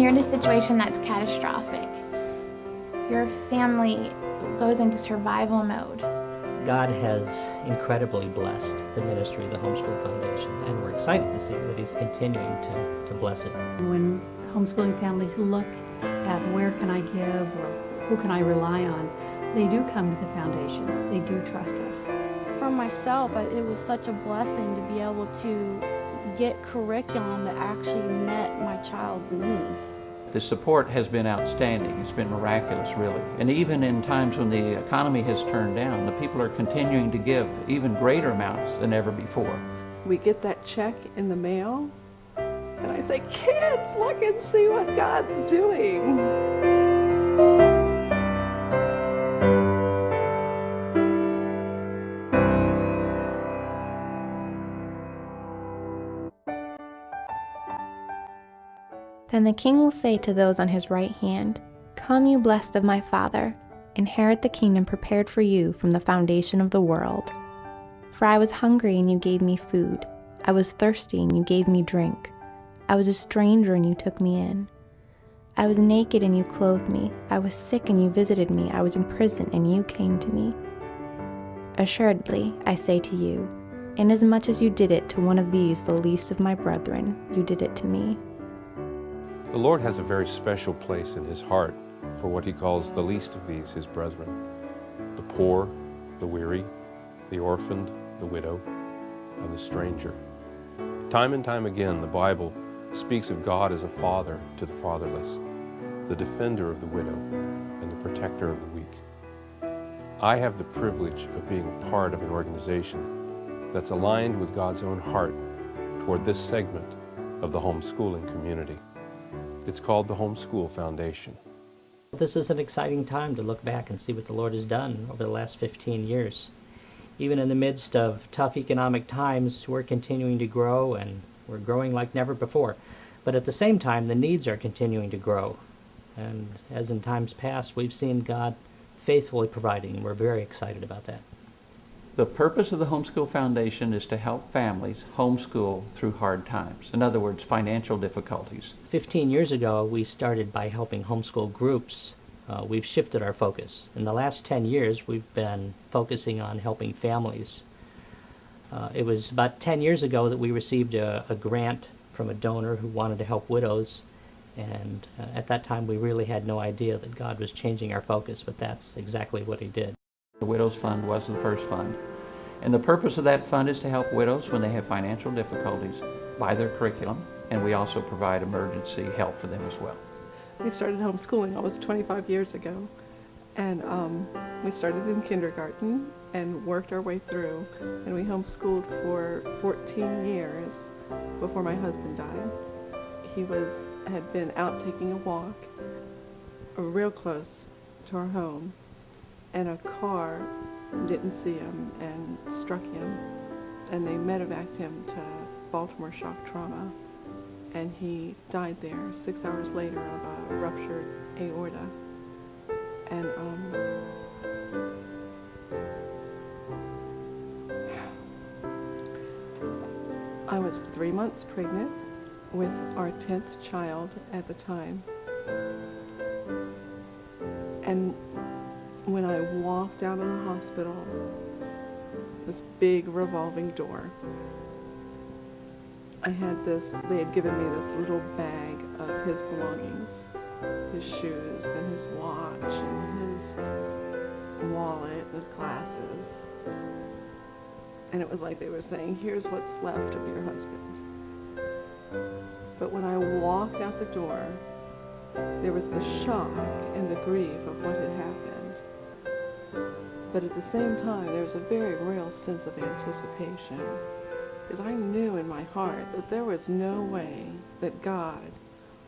you're in a situation that's catastrophic, your family goes into survival mode. God has incredibly blessed the ministry of the Homeschool Foundation, and we're excited to see that He's continuing to bless it. When homeschooling families look at where can I give or who can I rely on, they do come to the foundation. They do trust us. For myself, it was such a blessing to be able to get curriculum that actually met my child's needs. The support has been outstanding. It's been miraculous, really. And even in times when the economy has turned down, the people are continuing to give even greater amounts than ever before. We get that check in the mail, and I say, kids, look and see what God's doing. Then the king will say to those on his right hand, "Come, you blessed of my Father, inherit the kingdom prepared for you from the foundation of the world. For I was hungry, and you gave me food. I was thirsty, and you gave me drink. I was a stranger, and you took me in. I was naked, and you clothed me. I was sick, and you visited me. I was in prison, and you came to me. Assuredly, I say to you, inasmuch as you did it to one of these, the least of my brethren, you did it to me." The Lord has a very special place in His heart for what He calls the least of these, His brethren, the poor, the weary, the orphaned, the widow, and the stranger. Time and time again, the Bible speaks of God as a father to the fatherless, the defender of the widow, and the protector of the weak. I have the privilege of being a part of an organization that's aligned with God's own heart toward this segment of the homeschooling community. It's called the Homeschool Foundation. This is an exciting time to look back and see what the Lord has done over the last 15 years. Even in the midst of tough economic times, we're continuing to grow, and we're growing like never before. But at the same time, the needs are continuing to grow. And as in times past, we've seen God faithfully providing, and we're very excited about that. The purpose of the Homeschool Foundation is to help families homeschool through hard times. In other words, financial difficulties. 15 years ago, we started by helping homeschool groups. We've shifted our focus. In the last 10 years, we've been focusing on helping families. It was about 10 years ago that we received a grant from a donor who wanted to help widows. And at that time, we really had no idea that God was changing our focus, but that's exactly what He did. The Widows Fund was the first fund. And the purpose of that fund is to help widows when they have financial difficulties buy their curriculum, and we also provide emergency help for them as well. We started homeschooling almost 25 years ago, and we started in kindergarten and worked our way through, and we homeschooled for 14 years before my husband died. He had been out taking a walk real close to our home, and a car didn't see him and struck him, and they medevaced him to Baltimore shock trauma, and he died there 6 hours later of a ruptured aorta. And I was 3 months pregnant with our 10th child at the time, and when I walked out of the hospital, this big revolving door, they had given me this little bag of his belongings, his shoes and his watch and his wallet and his glasses. And it was like they were saying, here's what's left of your husband. But when I walked out the door, there was the shock and the grief of what had happened. But at the same time, there was a very real sense of anticipation, because I knew in my heart that there was no way that God,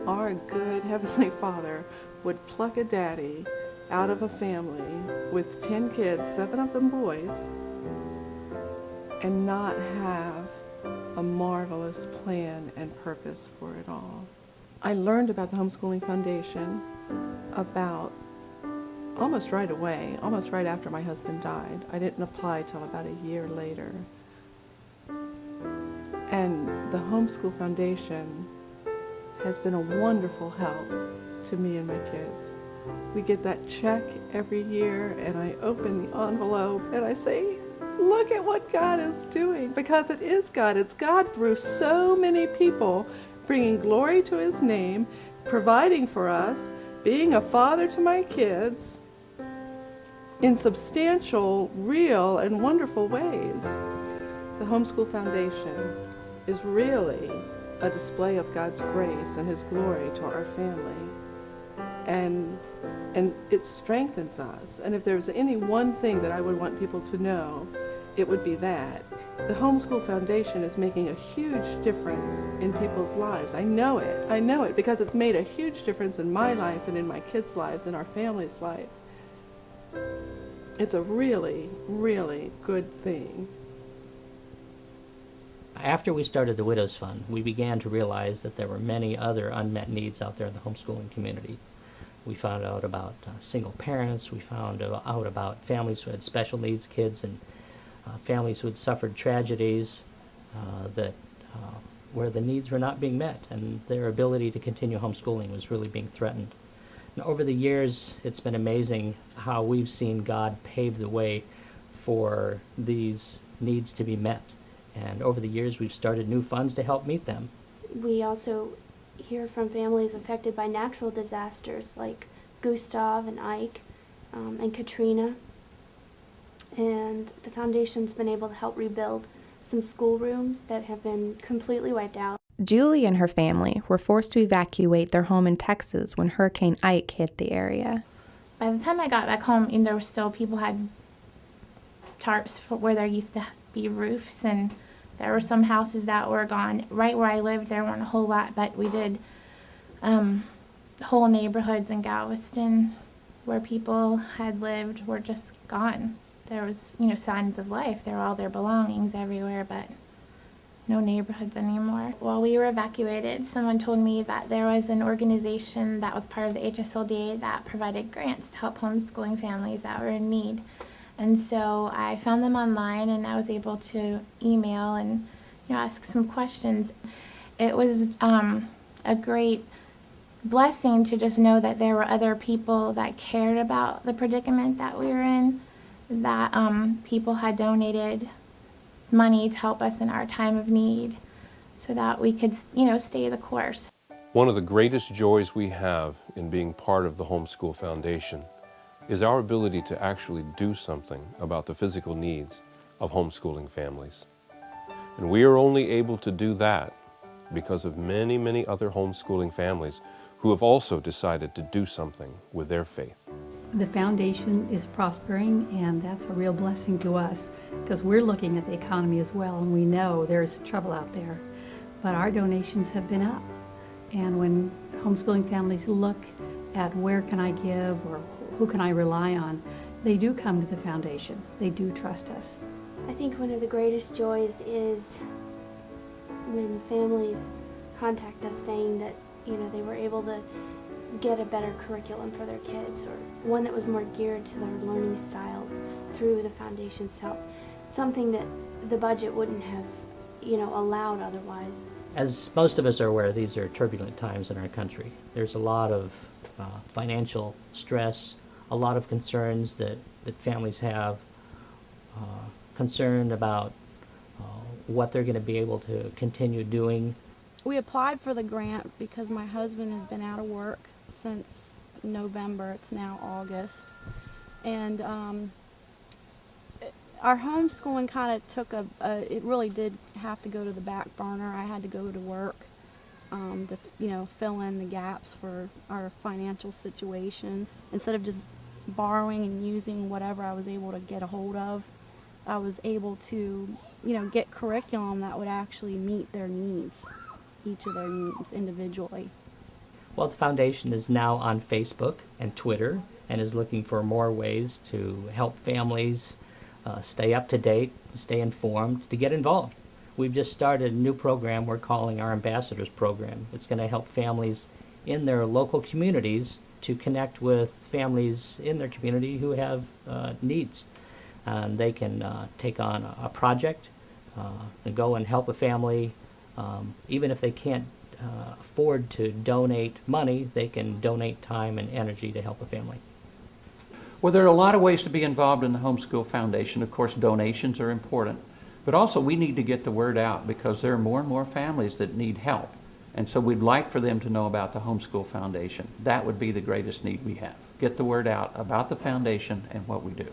our good Heavenly Father, would pluck a daddy out of a family with 10 kids, 7 of them boys, and not have a marvelous plan and purpose for it all. I learned about the Homeschooling Foundation about almost right away, almost right after my husband died. I didn't apply till about a year later. And the Homeschool Foundation has been a wonderful help to me and my kids. We get that check every year, and I open the envelope and I say, look at what God is doing, because it is God. It's God through so many people, bringing glory to His name, providing for us, being a father to my kids in substantial, real, and wonderful ways. The Homeschool Foundation is really a display of God's grace and His glory to our family. And it strengthens us. And if there's any one thing that I would want people to know, it would be that. The Homeschool Foundation is making a huge difference in people's lives. I know it because it's made a huge difference in my life and in my kids' lives and our family's life. It's a really, really good thing. After we started the Widows Fund, we began to realize that there were many other unmet needs out there in the homeschooling community. We found out about single parents. We found out about families who had special needs kids and families who had suffered tragedies where the needs were not being met and their ability to continue homeschooling was really being threatened. And over the years, it's been amazing how we've seen God pave the way for these needs to be met. And over the years, we've started new funds to help meet them. We also hear from families affected by natural disasters like Gustav and Ike and Katrina. And the foundation's been able to help rebuild some schoolrooms that have been completely wiped out. Julie and her family were forced to evacuate their home in Texas when Hurricane Ike hit the area. By the time I got back home, and there were still people had tarps for where there used to be roofs, and there were some houses that were gone. Right where I lived, there weren't a whole lot, but we did whole neighborhoods in Galveston where people had lived were just gone. There was, signs of life. There were all their belongings everywhere, but no neighborhoods anymore. While we were evacuated, someone told me that there was an organization that was part of the HSLDA that provided grants to help homeschooling families that were in need. And so I found them online, and I was able to email and ask some questions. It was a great blessing to just know that there were other people that cared about the predicament that we were in, that people had donated money to help us in our time of need so that we could, stay the course. One of the greatest joys we have in being part of the Homeschool Foundation is our ability to actually do something about the physical needs of homeschooling families. And we are only able to do that because of many, many other homeschooling families who have also decided to do something with their faith. The foundation is prospering, and that's a real blessing to us because we're looking at the economy as well, and we know there's trouble out there. But our donations have been up, and when homeschooling families look at where can I give or who can I rely on, they do come to the foundation. They do trust us. I think one of the greatest joys is when families contact us saying that, they were able to get a better curriculum for their kids, or one that was more geared to their learning styles through the foundation's help. Something that the budget wouldn't have, allowed otherwise. As most of us are aware, these are turbulent times in our country. There's a lot of financial stress, a lot of concerns that families have, concerned about what they're going to be able to continue doing. We applied for the grant because my husband has been out of work since November. It's now August. And our homeschooling kind of took it really did have to go to the back burner. I had to go to work to, fill in the gaps for our financial situation. Instead of just borrowing and using whatever I was able to get a hold of, I was able to, get curriculum that would actually meet their needs, each of their needs individually. Well, the foundation is now on Facebook and Twitter and is looking for more ways to help families stay up to date, stay informed, to get involved. We've just started a new program we're calling our Ambassadors Program. It's going to help families in their local communities to connect with families in their community who have needs. And they can take on a project and go and help a family, even if they can't afford to donate money, they can donate time and energy to help a family. Well, there are a lot of ways to be involved in the Homeschool Foundation. Of course, donations are important, but also we need to get the word out because there are more and more families that need help. And so we'd like for them to know about the Homeschool Foundation. That would be the greatest need we have. Get the word out about the foundation and what we do.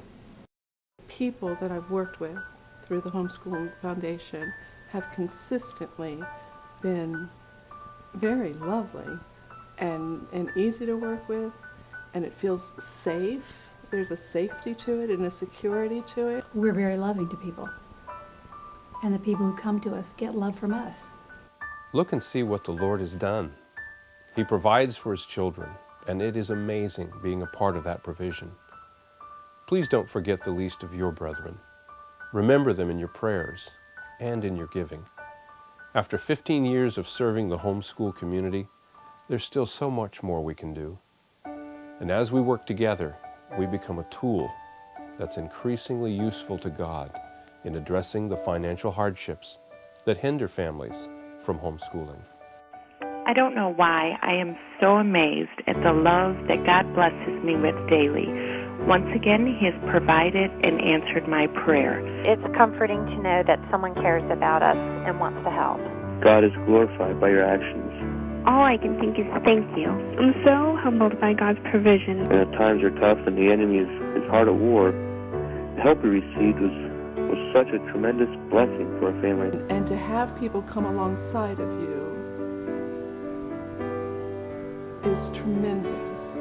People that I've worked with through the Homeschool Foundation have consistently been very lovely and easy to work with, and it feels safe. There's a safety to it and a security to it. We're very loving to people. And the people who come to us get love from us. Look and see what the Lord has done. He provides for His children, and it is amazing being a part of that provision. Please don't forget the least of your brethren. Remember them in your prayers and in your giving. After 15 years of serving the homeschool community, there's still so much more we can do. And as we work together, we become a tool that's increasingly useful to God in addressing the financial hardships that hinder families from homeschooling. I don't know why I am so amazed at the love that God blesses me with daily. Once again, He has provided and answered my prayer. It's comforting to know that someone cares about us and wants to help. God is glorified by your actions. All I can think is thank you. I'm so humbled by God's provision. And at times are tough and the enemy is hard at war, the help we received was such a tremendous blessing for a family. And to have people come alongside of you is tremendous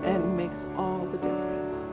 and makes all the difference.